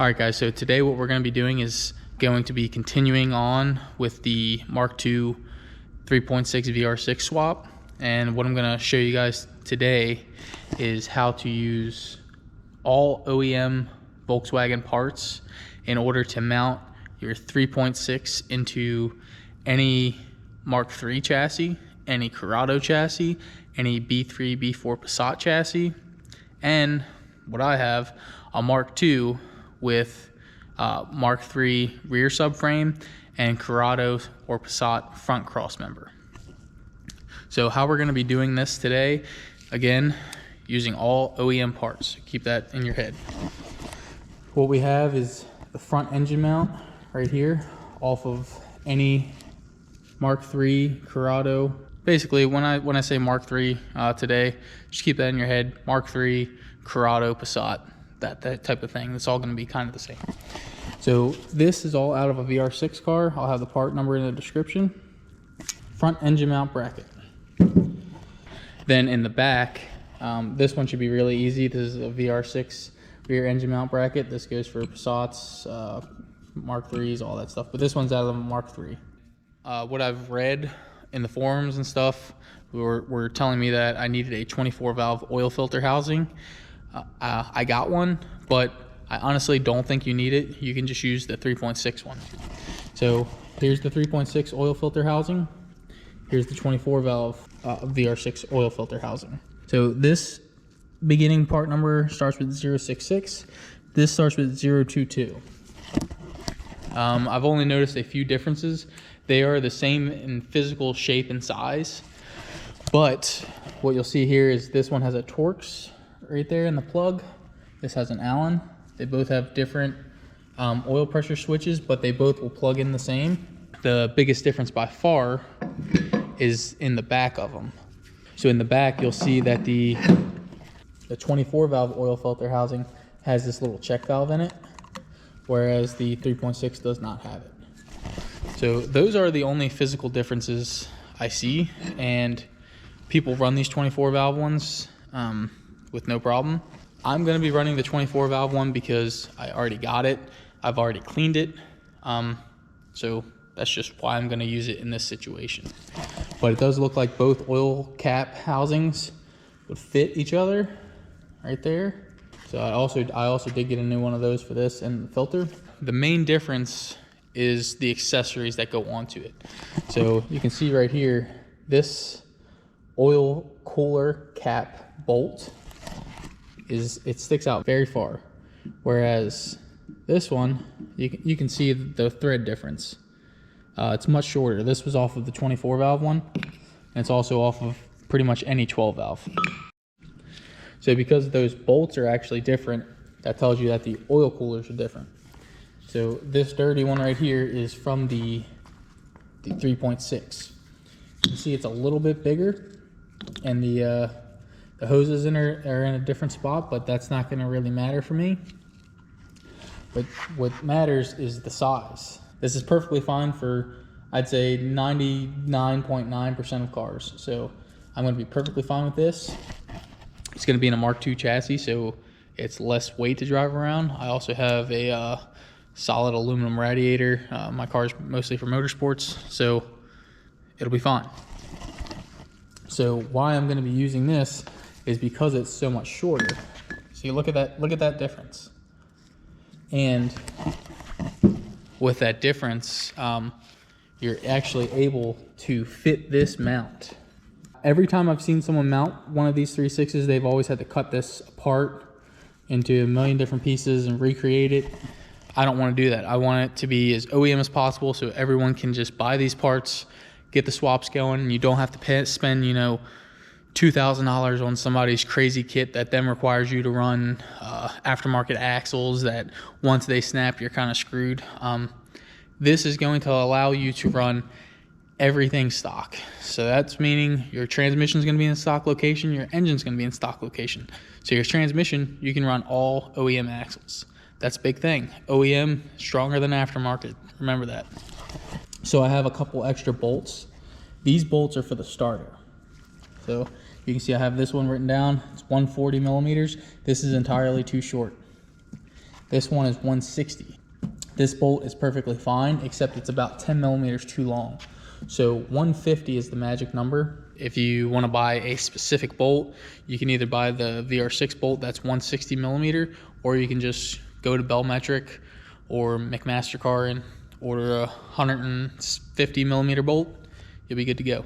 All right, guys, so today what we're going to be doing is going to be continuing on with the Mark II 3.6 vr6 swap. And what I'm going to show you guys today is how to use all OEM Volkswagen parts in order to mount your 3.6 into any Mark III chassis, any Corrado chassis, any B3, B4 Passat chassis, and what I have, a Mark II with Mark III rear subframe and Corrado or Passat front cross member. So how we're going to be doing this today, again, using all OEM parts. Keep that in your head. What we have is the front engine mount right here off of any Mark III Corrado. Basically, when I say Mark III today, just keep that in your head. Mark III Corrado Passat, that type of thing. It's all going to be kind of the same. So this is all out of a VR6 car. I'll have the part number in the description. Front engine mount bracket. Then in the back, this one should be really easy. This is a VR6 rear engine mount bracket. This goes for Passats, Mark IIIs, all that stuff. But this one's out of a Mark III. What I've read in the forums and stuff were telling me that I needed a 24 valve oil filter housing. I got one, but I honestly don't think you need it. You can just use the 3.6 one. So here's the 3.6 oil filter housing. Here's the 24 valve VR6 oil filter housing. So this beginning part number starts with 066. This starts with 022. I've only noticed a few differences. They are the same in physical shape and size, but what you'll see here is this one has a Torx right there in the plug. This has an Allen. They both have different oil pressure switches, but they both will plug in the same. The biggest difference by far is in the back of them. So in the back, you'll see that the 24 valve oil filter housing has this little check valve in it, whereas the 3.6 does not have it. So those are the only physical differences I see, and people run these 24 valve ones with no problem. I'm going to be running the 24 valve one because I already got it. I've already cleaned it. So that's just why I'm going to use it in this situation. But it does look like both oil cap housings would fit each other right there. So I also did get a new one of those for this and the filter. The main difference is the accessories that go onto it. So you can see right here, this oil cooler cap bolt it sticks out very far, whereas this one you can see the thread difference. It's much shorter. This was off of the 24 valve one, and it's also off of pretty much any 12 valve. So because those bolts are actually different, that tells you that the oil coolers are different. So this dirty one right here is from the 3.6. You see it's a little bit bigger, and the hoses in are in a different spot, but that's not going to really matter for me. But what matters is the size. This is perfectly fine for, I'd say, 99.9% of cars. So I'm going to be perfectly fine with this. It's going to be in a Mark II chassis, so it's less weight to drive around. I also have a solid aluminum radiator. My car is mostly for motorsports, so it'll be fine. So why I'm going to be using this is because it's so much shorter. See, look at that difference. And with that difference, you're actually able to fit this mount. Every time I've seen someone mount one of these 3.6s, they've always had to cut this apart into a million different pieces and recreate it. I don't want to do that. I want it to be as OEM as possible, so everyone can just buy these parts, get the swaps going, and you don't have to spend, $2,000 on somebody's crazy kit that then requires you to run aftermarket axles that once they snap, you're kind of screwed. This is going to allow you to run everything stock. So that's meaning your transmission is going to be in stock location, your engine is going to be in stock location. So your transmission, you can run all OEM axles. That's a big thing. OEM, stronger than aftermarket. Remember that. So I have a couple extra bolts. These bolts are for the starter. So you can see I have this one written down. It's 140 millimeters. This is entirely too short. This one is 160. This bolt is perfectly fine, except it's about 10 millimeters too long. So 150 is the magic number. If you want to buy a specific bolt, you can either buy the vr6 bolt that's 160 millimeter, or you can just go to Bell Metric or McMaster-Carr and order a 150 millimeter bolt. You'll be good to go.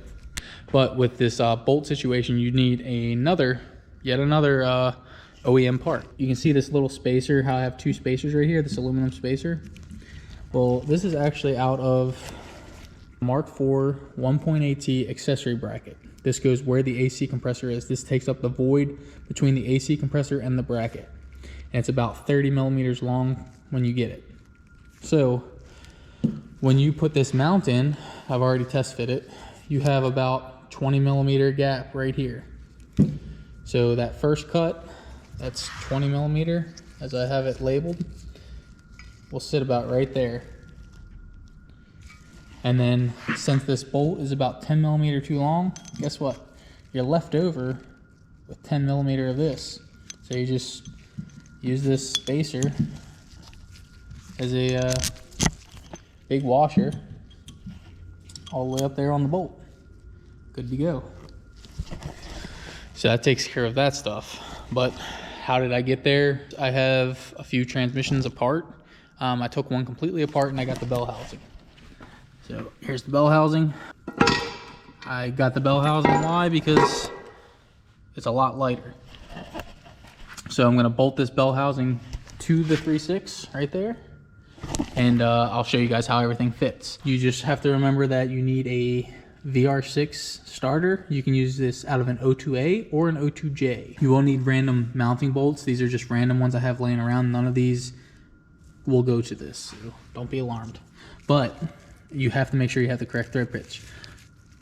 But with this bolt situation, you need yet another OEM part. You can see this little spacer, how I have two spacers right here, this aluminum spacer. Well, this is actually out of Mark IV 1.8T accessory bracket. This goes where the AC compressor is. This takes up the void between the AC compressor and the bracket. And it's about 30 millimeters long when you get it. So when you put this mount in, I've already test fit it, you have about 20 millimeter gap right here. So that first cut, that's 20 millimeter, as I have it labeled, will sit about right there. And then since this bolt is about 10 millimeter too long, guess what? You're left over with 10 millimeter of this. So you just use this spacer as a big washer all the way up there on the bolt. Good to go. So that takes care of that stuff. But how did I get there? I have a few transmissions apart. I took one completely apart and I got the bell housing. So here's the bell housing. I got the bell housing, why? Because it's a lot lighter. So I'm gonna bolt this bell housing to the 3.6 right there. And I'll show you guys how everything fits. You just have to remember that you need a vr6 starter. You can use this out of an O2A or an O2J. You won't need random mounting bolts. These are just random ones I have laying around. None of these will go to this, so don't be alarmed. But you have to make sure you have the correct thread pitch.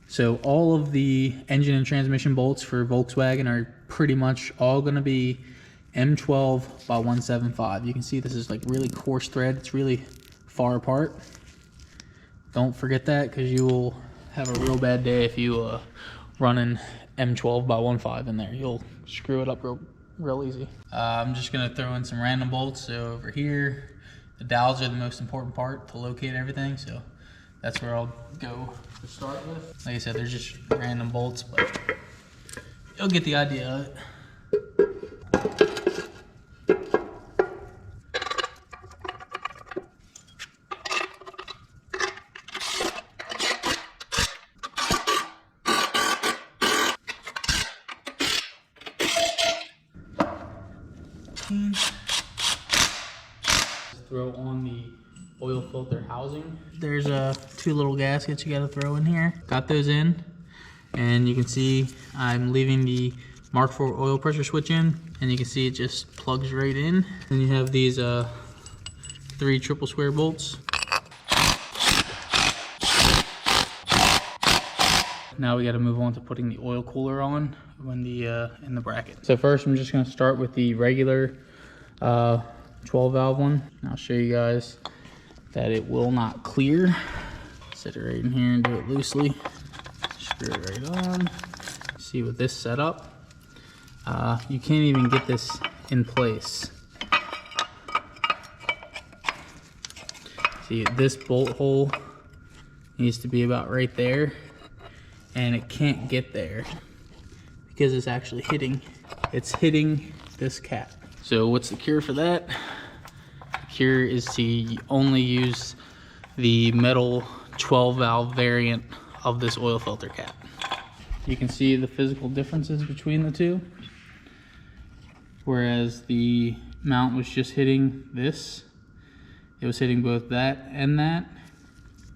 So all of the engine and transmission bolts for Volkswagen are pretty much all gonna be M12 by 175. You can see this is like really coarse thread. It's really far apart. Don't forget that, because you will have a real bad day if you run an M12 by 1.5 in there. You'll screw it up real easy. I'm just gonna throw in some random bolts. So over here, the dowels are the most important part to locate everything. So that's where I'll go to start with. Like I said, there's just random bolts, but you'll get the idea of it. Throw on the oil filter housing. There's two little gaskets you gotta throw in here. Got those in, and you can see I'm leaving the Mark IV oil pressure switch in, and you can see it just plugs right in. Then you have these 3 triple square bolts. Now we got to move on to putting the oil cooler on when in the bracket. So first I'm just going to start with the regular 12 valve one. I'll show you guys that it will not clear. Set it right in here and do it loosely. Screw it right on. See with this setup, you can't even get this in place. See, this bolt hole needs to be about right there, and it can't get there because it's actually hitting this cap. So what's the cure for that? The cure is to only use the metal 12 valve variant of this oil filter cap. You can see the physical differences between the two. Whereas the mount was just hitting this, it was hitting both that and that.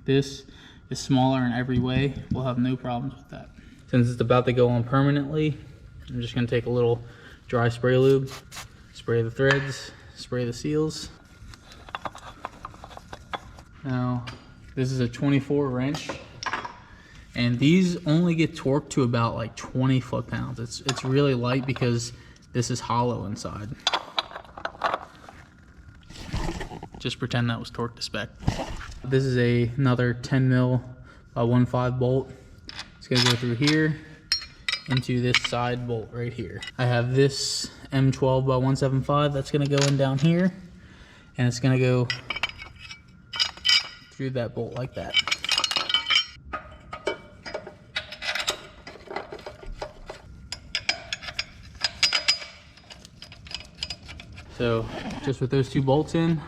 This is smaller in every way. We'll have no problems with that. Since it's about to go on permanently, I'm just gonna take a little dry spray lube, spray the threads, spray the seals. Now, this is a 24 wrench, and these only get torqued to about like 20 foot-pounds. It's really light because this is hollow inside. Just pretend that was torqued to spec. This is another 10 mil by 1.5 bolt. It's gonna go through here into this side bolt right here. I have this M12 by 175 that's gonna go in down here, and it's gonna go through that bolt like that. So just with those two bolts in,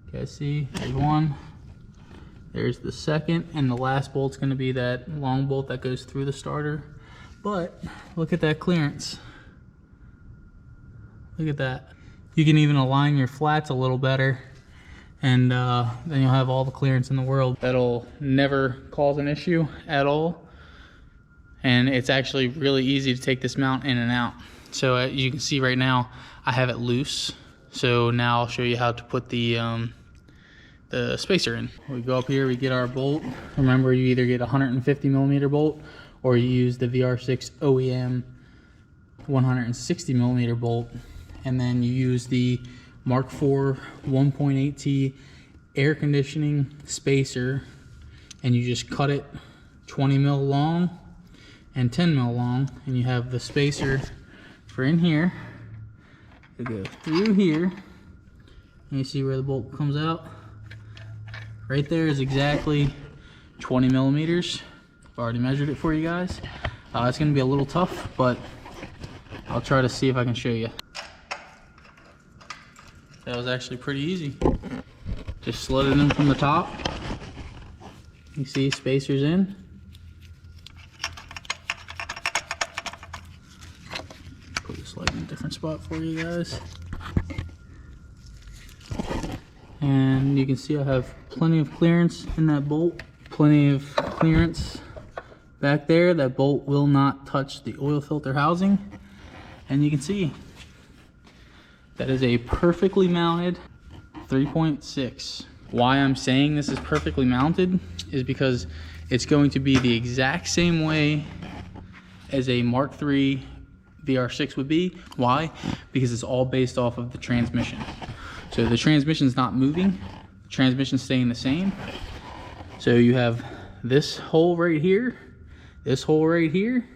you guys see, there's one, there's the second, and the last bolt's gonna be that long bolt that goes through the starter. But look at that clearance. Look at that. You can even align your flats a little better, and then you'll have all the clearance in the world. That'll never cause an issue at all. And it's actually really easy to take this mount in and out. So you can see right now, I have it loose. So now I'll show you how to put the spacer in. We go up here, we get our bolt. Remember, you either get a 150 millimeter bolt or you use the vr6 OEM 160 millimeter bolt. And then you use the Mark IV 1.8T air conditioning spacer, and you just cut it 20 mil long and 10 mil long, and you have the spacer for in here to go through here, and you see where the bolt comes out. Right there is exactly 20 millimeters. I've already measured it for you guys. It's gonna be a little tough, but I'll try to see if I can show you. That was actually pretty easy. Just slid it in from the top. You see spacers in. Put this light in a different spot for you guys. And you can see I have plenty of clearance in that bolt. Plenty of clearance back there. That bolt will not touch the oil filter housing. And you can see that is a perfectly mounted 3.6. Why I'm saying this is perfectly mounted is because it's going to be the exact same way as a Mark III vr6 would be. Why? Because it's all based off of the transmission. So the transmission's not moving, the transmission's staying the same. So you have this hole right here, this hole right here,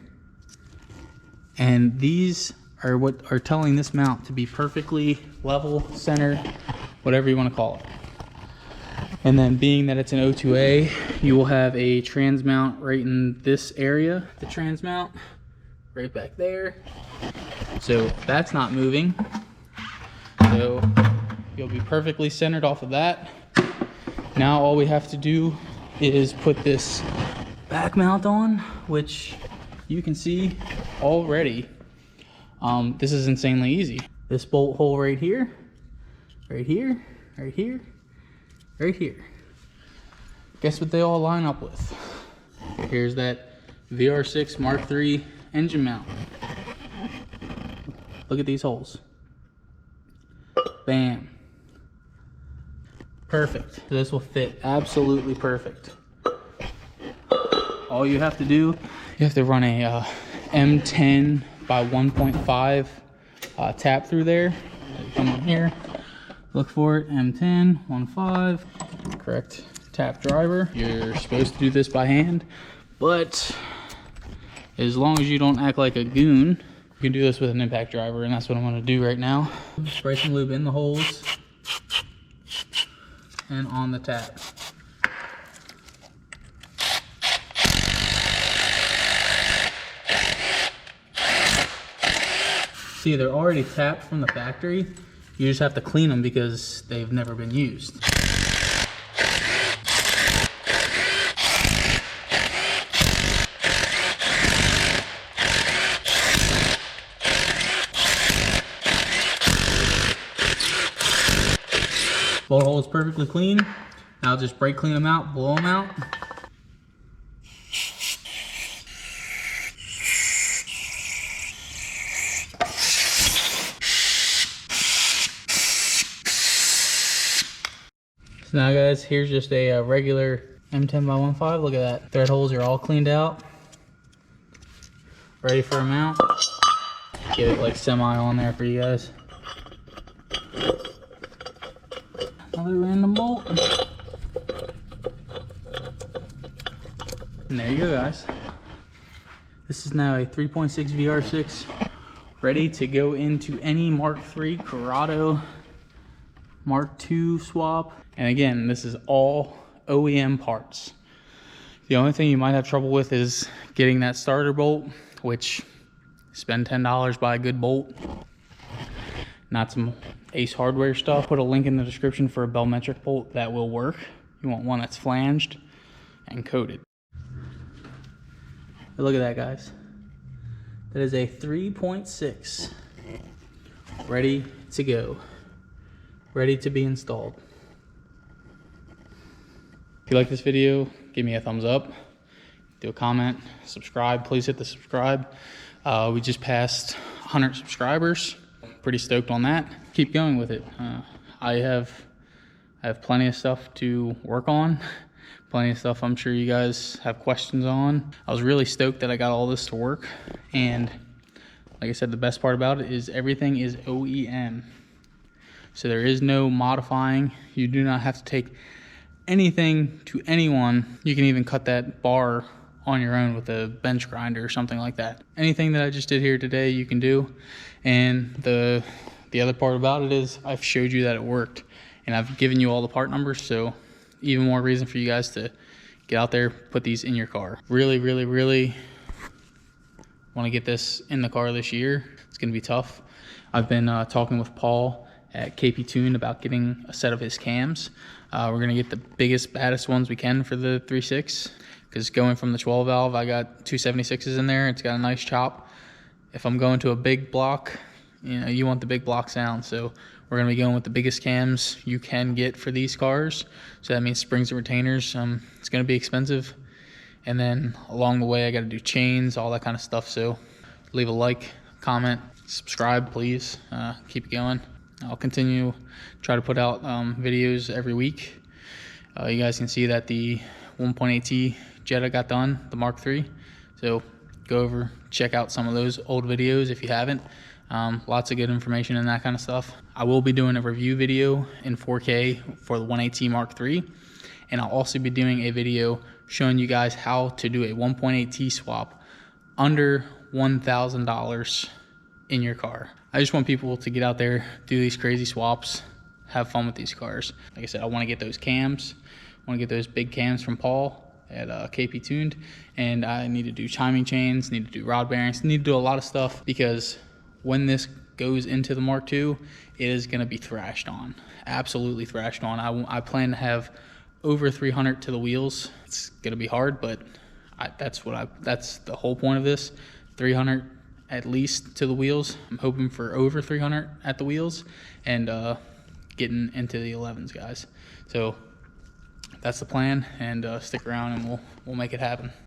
and these are what are telling this mount to be perfectly level, center, whatever you want to call it. And then being that it's an O2A, you will have a trans mount right in this area, the trans mount, right back there. So that's not moving. So you'll be perfectly centered off of that. Now all we have to do is put this back mount on, which you can see already. This is insanely easy. This bolt hole right here, right here, right here, right here. Guess what they all line up with? Here's that vr6 Mark III engine mount. Look at these holes. Bam. Perfect. This will fit absolutely perfect. All you have to do, you have to run a M10 by 1.5 tap through there. Come on here, look for it, M10 1.5, correct tap driver. You're supposed to do this by hand, but as long as you don't act like a goon, you can do this with an impact driver, and that's what I'm going to do right now. Spray some lube in the holes and on the tap. See, they're already tapped from the factory. You just have to clean them because they've never been used. Bolt hole is perfectly clean. Now just brake clean them out, blow them out. So now guys, here's just a regular M10 by 1.5. Look at that. Thread holes are all cleaned out. Ready for a mount. Get it like semi on there for you guys. Another random bolt. And there you go guys. This is now a 3.6 vr6 ready to go into any Mark III Corrado Mark II swap. And again, this is all OEM parts. The only thing you might have trouble with is getting that starter bolt, which spend $10, buy a good bolt, not some Ace Hardware stuff. Put a link in the description for a Bellmetric bolt that will work. You want one that's flanged and coated. But look at that, guys. That is a 3.6 ready to go, ready to be installed. If you like this video, give me a thumbs up, do a comment, subscribe. Please hit the subscribe. We just passed 100 subscribers. Pretty stoked on that. Keep going with it. I have plenty of stuff to work on. Plenty of stuff I'm sure you guys have questions on. I was really stoked that I got all this to work. And like I said, the best part about it is everything is OEM. So there is no modifying. You do not have to take anything to anyone. You can even cut that bar on your own with a bench grinder or something like that. Anything that I just did here today, you can do. And the other part about it is I've showed you that it worked, and I've given you all the part numbers, so even more reason for you guys to get out there, put these in your car. Really, really, really want to get this in the car this year. It's going to be tough. I've been talking with Paul at KP Tuned about getting a set of his cams. We're going to get the biggest, baddest ones we can for the 3.6, because going from the 12 valve, I got 276s in there. It's got a nice chop. If I'm going to a big block, you know, you want the big block sound. So we're going to be going with the biggest cams you can get for these cars. So that means springs and retainers. It's going to be expensive. And then along the way, I got to do chains, all that kind of stuff. So leave a like, comment, subscribe, please. Keep it going. I'll continue try to put out videos every week. You guys can see that the 1.8T Jetta got done, the Mark III. So go over, check out some of those old videos if you haven't. Lots of good information and that kind of stuff. I will be doing a review video in 4K for the 1.8T Mark III. And I'll also be doing a video showing you guys how to do a 1.8T swap under $1,000 in your car. I just want people to get out there, do these crazy swaps, have fun with these cars. Like I said, I want to get those cams. I want to get those big cams from Paul at KP Tuned, and I need to do chiming chains, need to do rod bearings, need to do a lot of stuff, because when this goes into the Mark II, it is going to be thrashed on, absolutely thrashed on. I plan to have over 300 to the wheels. It's going to be hard, but that's the whole point of this. 300 at least to the wheels. I'm hoping for over 300 at the wheels, and getting into the 11s, guys. So that's the plan, and stick around and we'll make it happen.